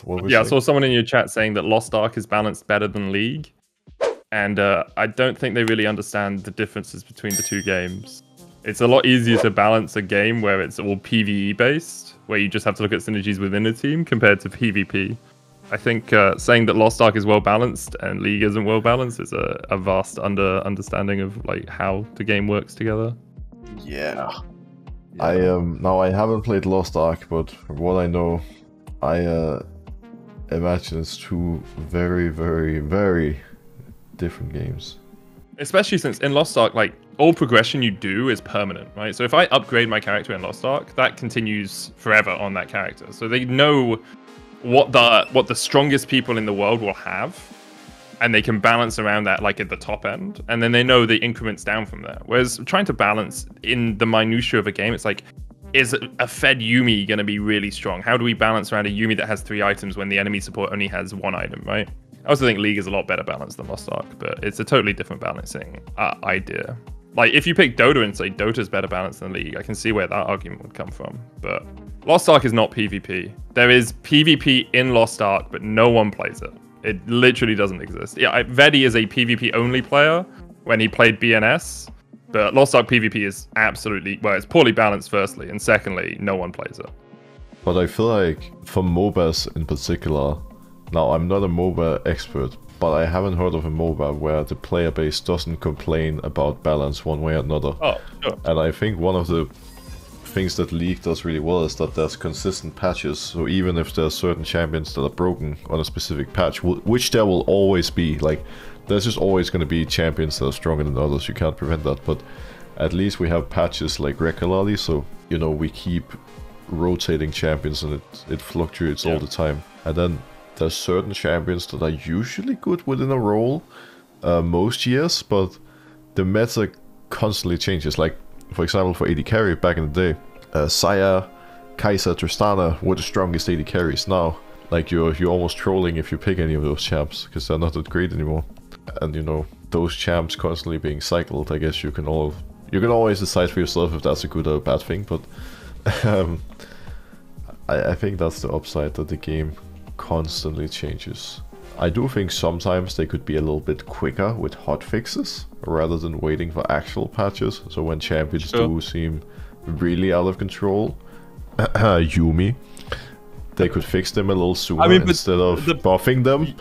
What was Yeah, I saw someone in your chat saying that Lost Ark is balanced better than League. And I don't think they really understand the differences between the two games. It's a lot easier to balance a game where it's all PvE based, where you just have to look at synergies within a team compared to PvP. I think saying that Lost Ark is well balanced and League isn't well balanced is a vast understanding of like how the game works together. Yeah. Now I haven't played Lost Ark, but from what I know, I imagine it's two very, very, very different games. Especially since in Lost Ark, like all progression you do is permanent, right? So if I upgrade my character in Lost Ark, that continues forever on that character. So they know what the strongest people in the world will have, and they can balance around that like at the top end, and then they know the increments down from there. Whereas trying to balance in the minutiae of a game, it's like, is a fed Yuumi going to be really strong? How do we balance around a Yuumi that has 3 items when the enemy support only has 1 item, right? I also think League is a lot better balanced than Lost Ark, but it's a totally different balancing idea. Like, if you pick Dota and say Dota's better balanced than League, I can see where that argument would come from. But Lost Ark is not PvP. There is PvP in Lost Ark, but no one plays it. It literally doesn't exist. Yeah, Vedi is a PvP only player when he played BNS, but Lost Ark PvP is absolutely, well, it's poorly balanced firstly, and secondly, no one plays it. But I feel like for MOBAs in particular, now I'm not a MOBA expert, but I haven't heard of a MOBA where the player base doesn't complain about balance one way or another. Oh, sure. And I think one of the things that League does really well is that there's consistent patches. So even if there's certain champions that are broken on a specific patch, which there will always be, like there's just always going to be champions that are stronger than others, you can't prevent that, but at least we have patches like regularly, so you know we keep rotating champions and it fluctuates all the time. And then there's certain champions that are usually good within a role most years, but the meta constantly changes. Like, for example, for AD carry back in the day, Saya, Kai'Sa, Tristana were the strongest AD carries. Now, like, you're almost trolling if you pick any of those champs, because they're not that great anymore. And you know, those champs constantly being cycled, I guess you can always decide for yourself if that's a good or a bad thing, but I think that's the upside, that the game constantly changes. I do think sometimes they could be a little bit quicker with hotfixes rather than waiting for actual patches. So when champions do seem really out of control, Yuumi, they could fix them a little sooner instead of buffing them.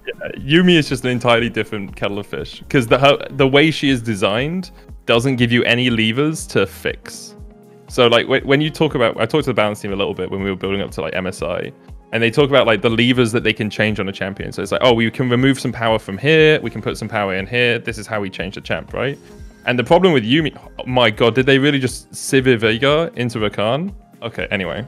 Yeah, Yuumi is just an entirely different kettle of fish, because the way she is designed doesn't give you any levers to fix. So like when you talk about, I talked to the balance team a little bit when we were building up to like MSI, and they talk about like the levers that they can change on a champion. So it's like, oh, we can remove some power from here, we can put some power in here, this is how we change the champ, right? And the problem with Yuumi, oh my god, did they really just Sivir Veigar into Rakan? Okay, anyway.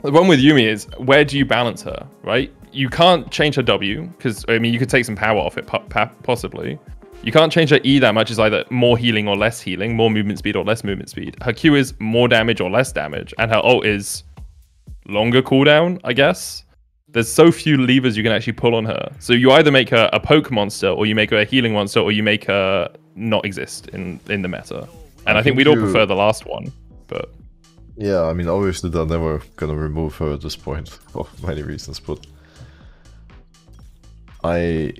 The problem with Yuumi is, where do you balance her, right? You can't change her W, because, I mean, you could take some power off it, possibly. You can't change her E that much, as either more healing or less healing, more movement speed or less movement speed. Her Q is more damage or less damage, and her ult is longer cooldown, I guess. There's so few levers you can actually pull on her. So you either make her a poke monster, or you make her a healing monster, or you make her not exist in the meta. And I think we'd all prefer the last one, but... Yeah, I mean, obviously they're never gonna remove her at this point, for many reasons, but... I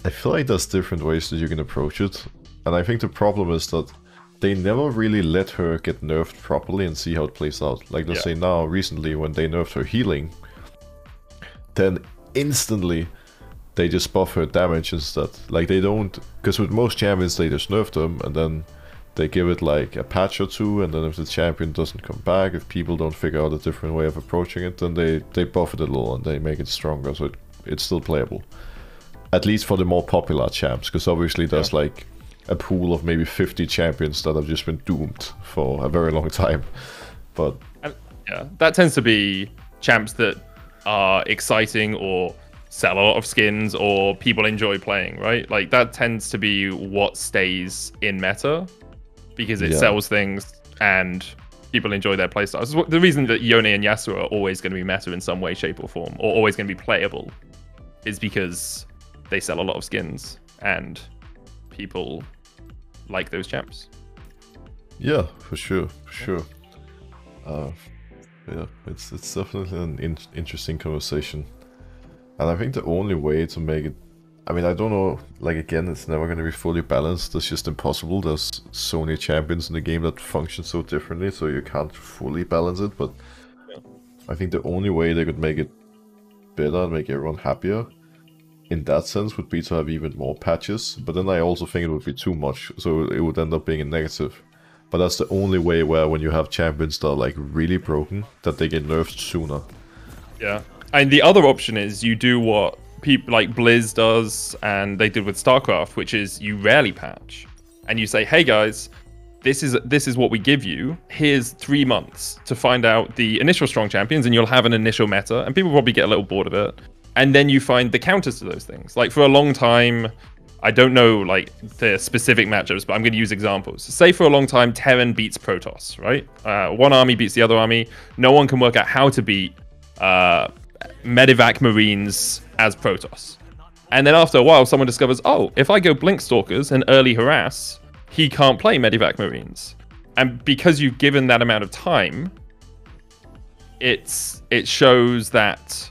feel like there's different ways that you can approach it, and I think the problem is that they never really let her get nerfed properly and see how it plays out. Like, let's say now, recently, when they nerfed her healing, then instantly they just buff her damage instead. Like, they don't... Because with most champions, they just nerf them, and then they give it like a patch or two, and then if the champion doesn't come back, if people don't figure out a different way of approaching it, then they buff it a little and they make it stronger, so it's still playable. At least for the more popular champs, because obviously there's like a pool of maybe 50 champions that have just been doomed for a very long time. But yeah, that tends to be champs that are exciting or sell a lot of skins or people enjoy playing, right? Like, that tends to be what stays in meta, because it sells things and people enjoy their playstyles. The reason that Yone and Yasuo are always going to be meta in some way, shape or form, or always going to be playable, is because they sell a lot of skins and people like those champs. Yeah, for sure, for sure. Yeah, it's definitely an interesting conversation. And I think the only way to make it, I mean, I don't know, like again, it's never going to be fully balanced. It's just impossible. There's so many champions in the game that function so differently, so you can't fully balance it. But Yeah. I think the only way they could make it better and make everyone happier, in that sense, would be to have even more patches. But then I also think it would be too much, so it would end up being a negative. But that's the only way where when you have champions that are like really broken, that they get nerfed sooner. Yeah. And the other option is you do what people like Blizz does and they did with StarCraft, which is you rarely patch. And you say, hey guys, this is what we give you. Here's 3 months to find out the initial strong champions, and you'll have an initial meta, and people probably get a little bored of it. And then you find the counters to those things. Like for a long time, I don't know like the specific matchups, but I'm going to use examples. Say for a long time, Terran beats Protoss, right? One army beats the other army. No one can work out how to beat Medivac Marines as Protoss. And then after a while, someone discovers, oh, if I go Blink Stalkers and early harass, he can't play Medivac Marines. And because you've given that amount of time, it shows that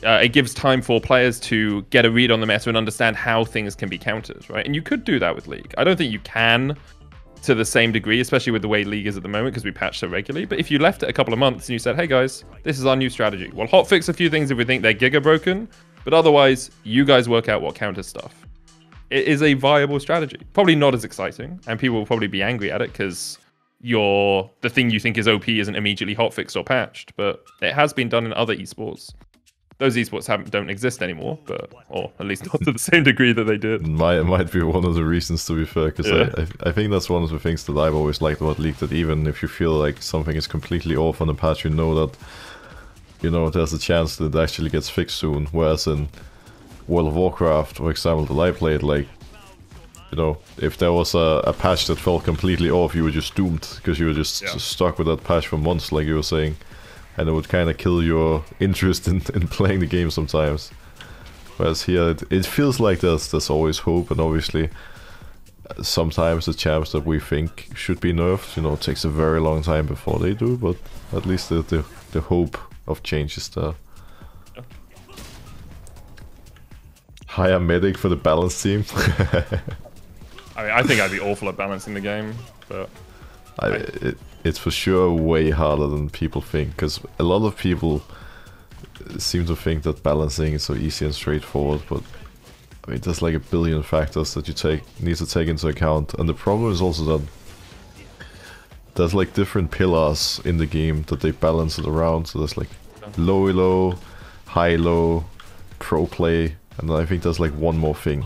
it gives time for players to get a read on the meta and understand how things can be countered, right? And you could do that with League. I don't think you can to the same degree, especially with the way League is at the moment, because we patch so regularly. But if you left it a couple of months and you said, hey guys, this is our new strategy. We'll hotfix a few things if we think they're giga broken, but otherwise, you guys work out what counters stuff. It is a viable strategy. Probably not as exciting, and people will probably be angry at it because the thing you think is OP isn't immediately hotfixed or patched, but it has been done in other esports. Those esports don't exist anymore, or at least not to the same degree that they did. Might be one of the reasons, to be fair, because yeah. I think that's one of the things that I've always liked about League, that even if you feel like something is completely off on the patch, you know that, there's a chance that it actually gets fixed soon. Whereas in World of Warcraft, for example, that I played, like, if there was a patch that felt completely off, you were just doomed, because you were just stuck with that patch for months, like you were saying. And it would kind of kill your interest in playing the game sometimes. Whereas here, it feels like there's always hope, and obviously sometimes the champs that we think should be nerfed, it takes a very long time before they do, but at least the hope of change is there. Yeah. Hire medic for the balance team. I mean, I think I'd be awful at balancing the game, but... It's for sure way harder than people think, because a lot of people seem to think that balancing is so easy and straightforward, but I mean, there's like a billion factors that you need to take into account, and the problem is also that there's like different pillars in the game that they balance it around. So there's like low, high-low, pro play, and I think there's like one more thing.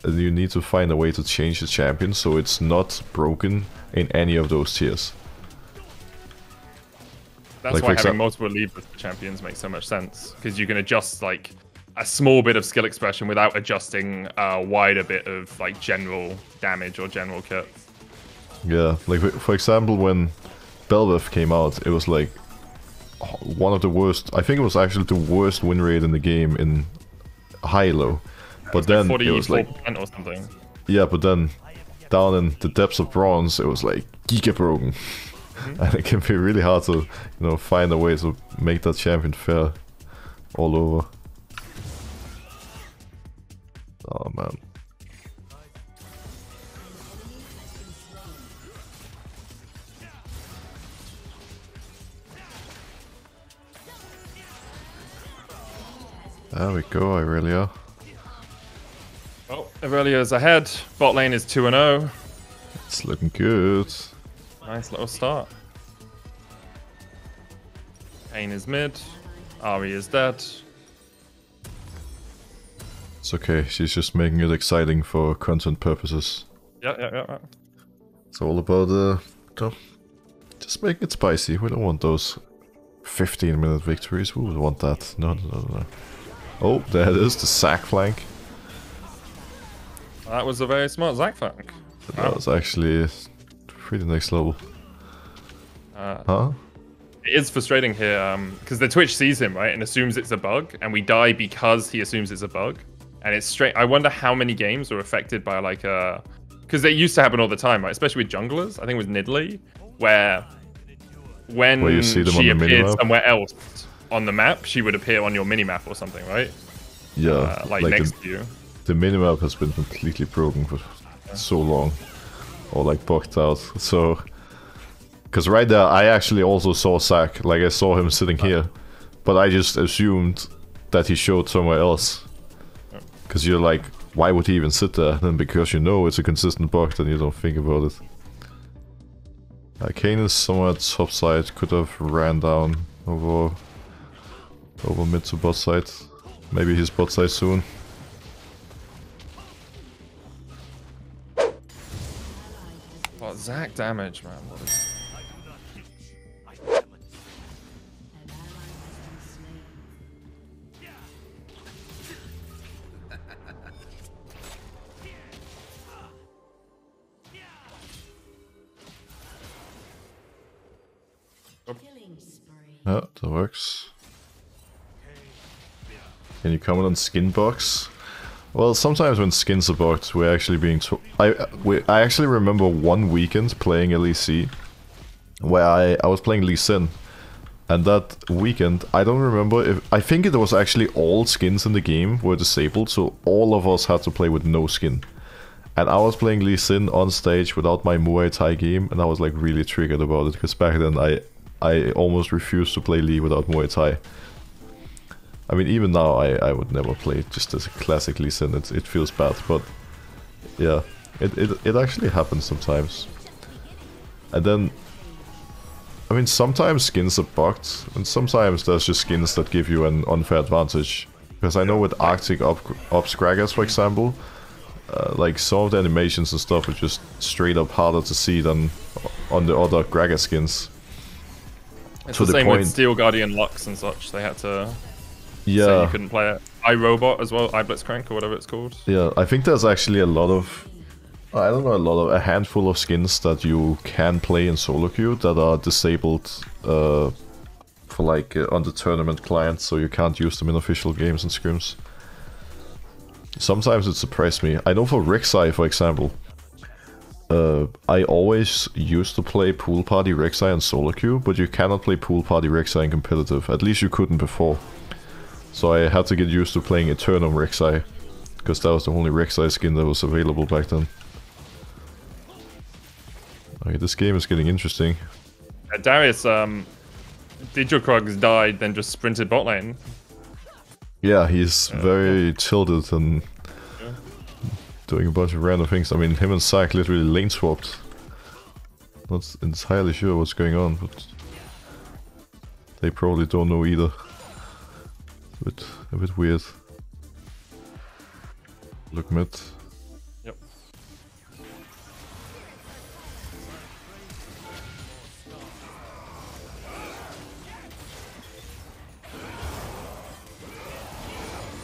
And you need to find a way to change the champion so it's not broken in any of those tiers. That's why having multiple levers for champions makes so much sense, because you can adjust like a small bit of skill expression without adjusting a wider bit of like general damage or general kit. Yeah, like for example, when Belveth came out, it was like one of the worst. I think it was actually the worst win rate in the game in high-low. But then like it was like or something. Yeah, but then down in the depths of bronze, it was like giga broken. And it can be really hard to, find a way to make that champion fair all over. Oh man. There we go, Irelia. Oh, Aurelia's ahead. Bot lane is 2-0. It's looking good. Nice little start. Kane is mid. Ari is dead. It's okay, she's just making it exciting for content purposes. Yeah. It's all about just make it spicy. We don't want those 15-minute victories. Who would want that? No. Oh, there it is, the sack flank. That was a very smart Zac flank. That was actually pretty next level. Huh? It is frustrating here, because the Twitch sees him, right, and assumes it's a bug, and we die because he assumes it's a bug. And it's straight. I wonder how many games are affected by like a... Because it used to happen all the time, right? Especially with junglers. I think it was Nidalee, where when Where you see them on she the appeared minimap? somewhere else on the map, she would appear on your minimap or something, right? Yeah, like next to you. The minimap has been completely broken for so long, or like bugged out. So, because right there, I actually also saw Zac. Like I saw him sitting here, but I just assumed that he showed somewhere else. Because you're like, why would he even sit there? Then because you know it's a consistent bug, then you don't think about it. Kane is somewhere top side. Could have ran down over mid to bot side. Maybe he's bot side soon. Oh, Zac damage, man. What is... Yeah, that works. Can you comment on skin bugs? Well, sometimes when skins are bugged, we're actually being I actually remember one weekend playing LEC where I was playing Lee Sin, and that weekend I don't remember if I think it was actually all skins in the game were disabled, so all of us had to play with no skin. And I was playing Lee Sin on stage without my Muay Thai game, and I was like really triggered about it because back then I almost refused to play Lee without Muay Thai. I mean, even now I would never play it just as a classic Lee Sin. It feels bad, but yeah, it actually happens sometimes. And then, I mean, sometimes skins are bugged, and sometimes there's just skins that give you an unfair advantage. Because I know with Arctic Ops Gragas, for example, like some of the animations and stuff are just straight up harder to see than on the other Gragas skins. It's the same with Steel Guardian Lux and such. They had to say you couldn't play it. iRobot as well, iBlitzcrank or whatever it's called. Yeah, I think there's actually a lot of, I don't know, a handful of skins that you can play in solo queue that are disabled for like on the tournament client, so you can't use them in official games and scrims. Sometimes it surprised me. I know for Rek'Sai, for example, I always used to play Pool Party Rek'Sai in solo queue, but you cannot play Pool Party Rek'Sai in competitive. At least you couldn't before. So I had to get used to playing Eternum Rek'Sai, because that was the only Rek'Sai skin that was available back then. Okay, this game is getting interesting. Darius, Digikrogs died, then just sprinted bot lane. Yeah, he's very tilted and doing a bunch of random things. I mean, him and Zac literally lane swapped. Not entirely sure what's going on, but they probably don't know either. A bit weird. Look mid. Yep.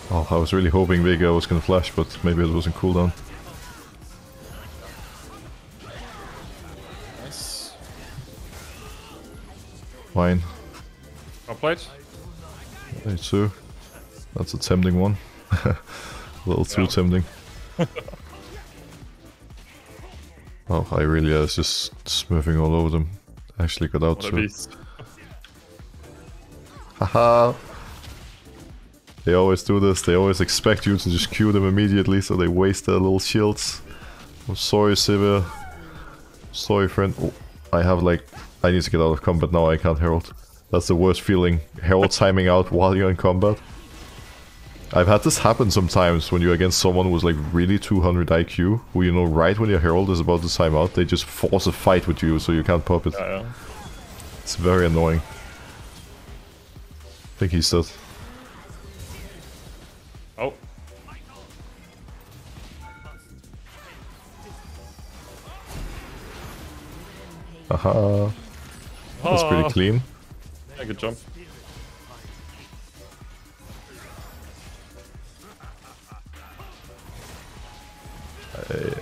Oh, I was really hoping Vega was gonna flash, but maybe it wasn't cooldown. Nice. Fine. Well played. Hey, too. That's a tempting one. A little too tempting. Oh, I really was just smurfing all over them. Actually got out too. Haha! They always do this, they always expect you to just Q them immediately, so they waste their little shields. I'm sorry, Sivir. Sorry, friend. Oh, I need to get out of combat now, I can't herald. That's the worst feeling. Herald timing out while you're in combat. I've had this happen sometimes when you're against someone who's like really 200 IQ, who you know right when your herald is about to time out, they just force a fight with you so you can't pop it. Yeah. It's very annoying. I think he's dead. Oh. Haha. That's pretty clean. Yeah, good job.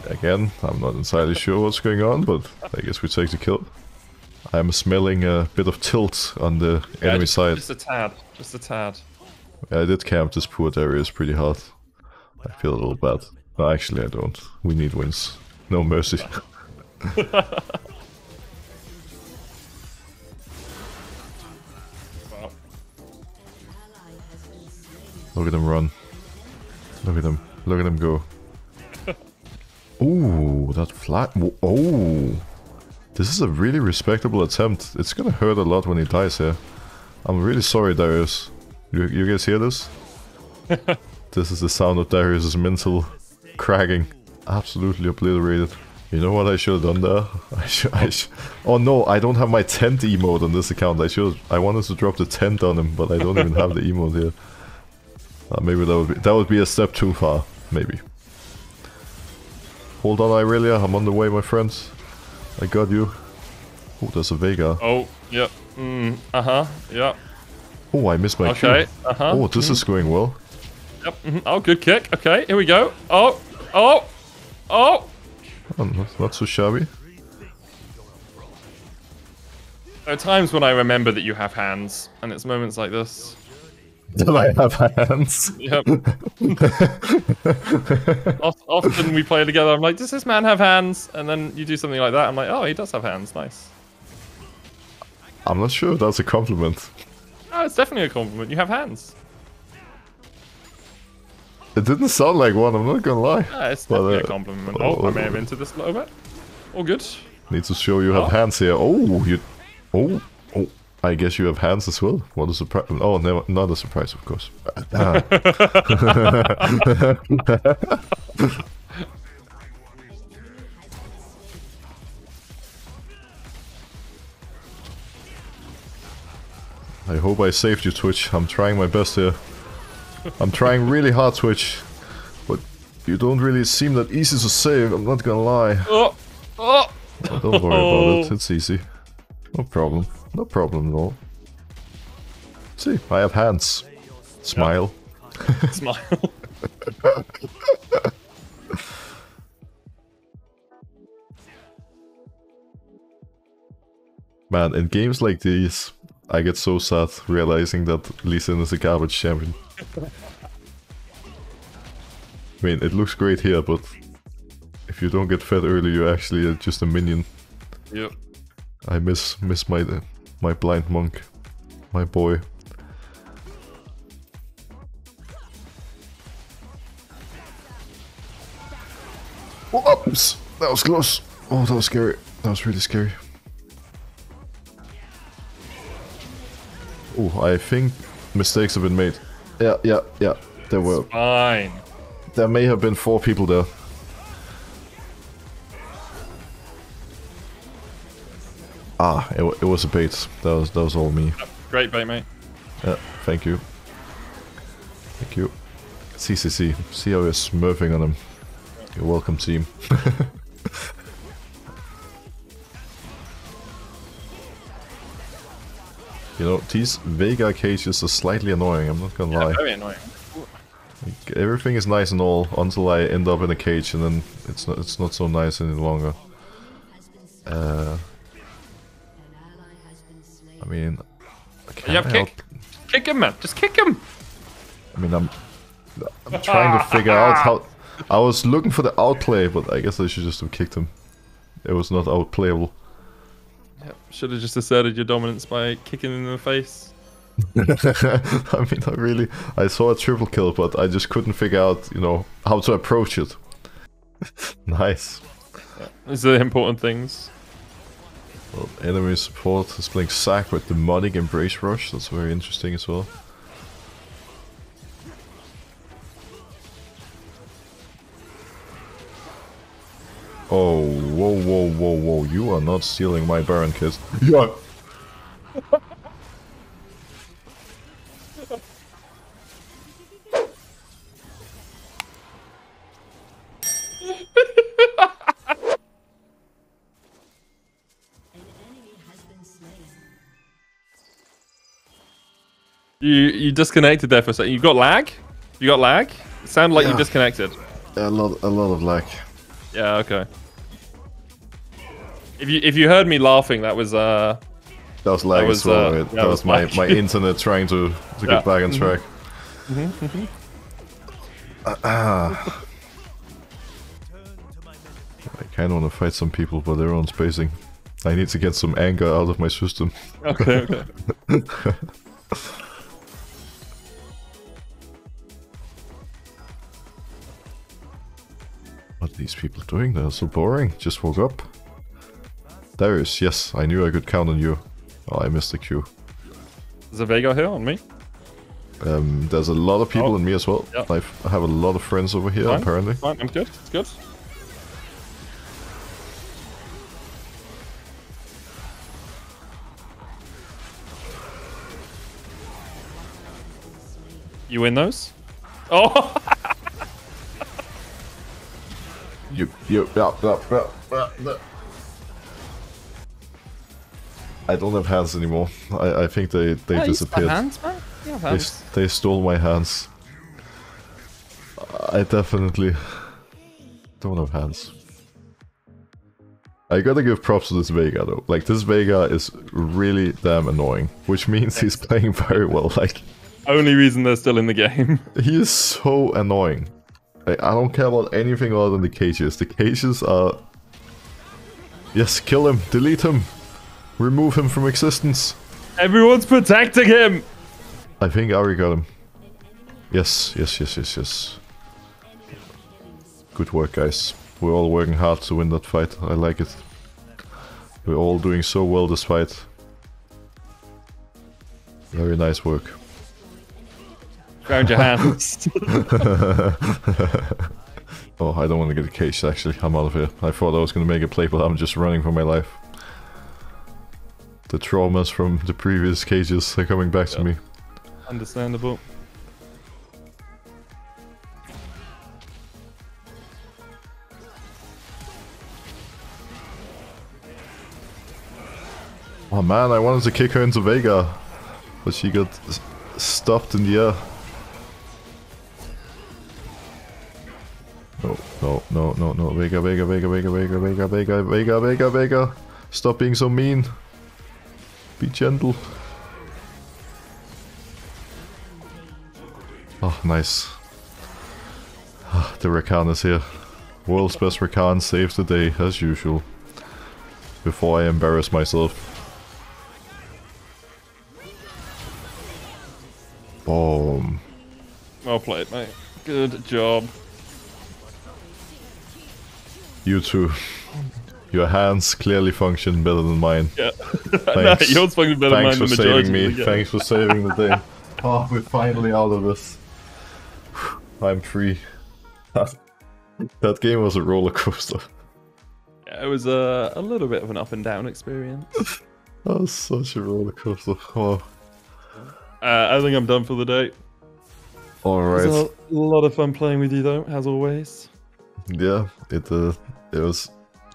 Again, I'm not entirely sure what's going on, but I guess we take the kill. I'm smelling a bit of tilt on the enemy side. Just a tad. Just a tad. Yeah, I did camp this poor Darius pretty hard. I feel a little bad. No, actually I don't. We need wins. No mercy. Look at him run. Look at him. Look at him go. Ooh, that flat. Oh, this is a really respectable attempt. It's gonna hurt a lot when he dies here. I'm really sorry, Darius. You guys hear this? This is the sound of Darius's mental cracking. Absolutely obliterated. You know what I should have done there? Oh no, I don't have my tent emote on this account. I wanted to drop the tent on him, but I don't even have the emote here. Maybe that would be a step too far. Maybe. Hold on, Irelia. I'm on the way, my friends. I got you. Oh, there's a Vega. Oh, yep. Yeah. Oh, I missed my Q. Okay, Oh, this is going well. Yep. Oh, good kick. Okay, here we go. Oh. Not so shabby. There are times when I remember that you have hands, and it's moments like this. Do I have hands? Yep. Often we play together, I'm like, does this man have hands? And then you do something like that, I'm like, oh, he does have hands, nice. I'm not sure if that's a compliment. Oh, it's definitely a compliment, you have hands. It didn't sound like one, I'm not gonna lie. Yeah, it's definitely a compliment. I may have entered this a little bit. All good. Need to show you have hands here. Oh, you... Oh. I guess you have hands as well. What a surprise. Oh, no, not a surprise, of course. I hope I saved you, Twitch. I'm trying my best here. I'm trying really hard, Twitch. But you don't really seem that easy to save, I'm not gonna lie. Don't worry about it, it's easy. No problem. No problem at all. See, I have hands. Smile. Yep. Smile. Man, in games like these, I get so sad realizing that Lee Sin is a garbage champion. I mean, it looks great here, but if you don't get fed early, you're actually just a minion. Yep. I miss my blind monk, my boy. Oops! That was close. Oh, that was scary. That was really scary. Oh, I think mistakes have been made. Yeah. There were. It's fine. There may have been 4 people there. Ah, it was a bait. That was all me. Great bait, mate. Yeah, thank you. Thank you. CCC. See how you're smurfing on him. You're welcome, team. You know, these Vega cages are slightly annoying, I'm not gonna lie. Very annoying. Like, everything is nice and all until I end up in a cage and then it's not so nice any longer. I mean, kick him, man. Just kick him. I mean, I'm trying to figure out how. I was looking for the outplay, but I guess I should just have kicked him. It was not outplayable. Yep. Should have just asserted your dominance by kicking him in the face. I mean, I saw a triple kill, but I just couldn't figure out, you know, how to approach it. Nice. Yeah. These are the important things. Well, enemy support is playing Sack with demonic embrace rush. That's very interesting as well. Oh, whoa, you are not stealing my Baron kit. Yeah. You disconnected there for a second. You got lag? You got lag? It sounded like you disconnected. A lot of lag. Yeah, okay. If you heard me laughing, that was that was lag as well. That was my internet trying to get back on track. I kind of want to fight some people, but their own spacing. I need to get some anger out of my system. Okay. What are these people doing? They're so boring. Just woke up. Darius, yes, I knew I could count on you. Oh, I missed the Q. There's a Veigar here on me. There's a lot of people on me as well. Yep. I have a lot of friends over here, Fine, apparently. Fine, I'm good. It's good. You win those? Oh! I don't have hands anymore. I think they disappeared. Hands, man? You have hands. They stole my hands. I definitely don't have hands. I gotta give props to this Veigar though. Like, this Veigar is really damn annoying, which means he's playing very well. Like, only reason they're still in the game. He is so annoying. Like, I don't care about anything other than the cages. The cages are... Yes, kill him, delete him, remove him from existence. Everyone's protecting him! I think Ari got him. Yes. Good work, guys. We're all working hard to win that fight. I like it. We're all doing so well this fight. Very nice work. Found your hands. Oh, I don't want to get a cage, actually. I'm out of here. I thought I was going to make a play, but I'm just running for my life. The traumas from the previous cages are coming back to me. Understandable. Oh man, I wanted to kick her into Veigar, but she got stopped in the air. No. Veigar. Stop being so mean. Be gentle. Oh, nice. The Rakan is here. World's best Rakan saves the day, as usual. Before I embarrass myself. Boom. Well played, mate. Good job. You too. Your hands clearly function better than mine. Yeah. Thanks. No, yours function better than mine. Thanks for saving me. Thanks for saving the day. Oh, we're finally out of this. I'm free. That game was a roller coaster. Yeah, it was a little bit of an up and down experience. That was such a roller coaster. Oh. I think I'm done for the day. Alright. It was a lot of fun playing with you though, as always. Yeah, it was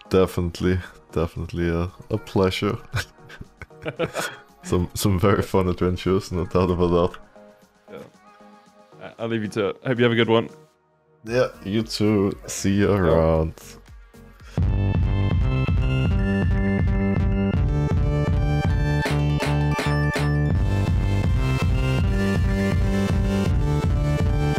definitely a pleasure. some very fun adventures, no doubt about that. Yeah. I'll leave you to it. Hope you have a good one. Yeah, you too. See you around.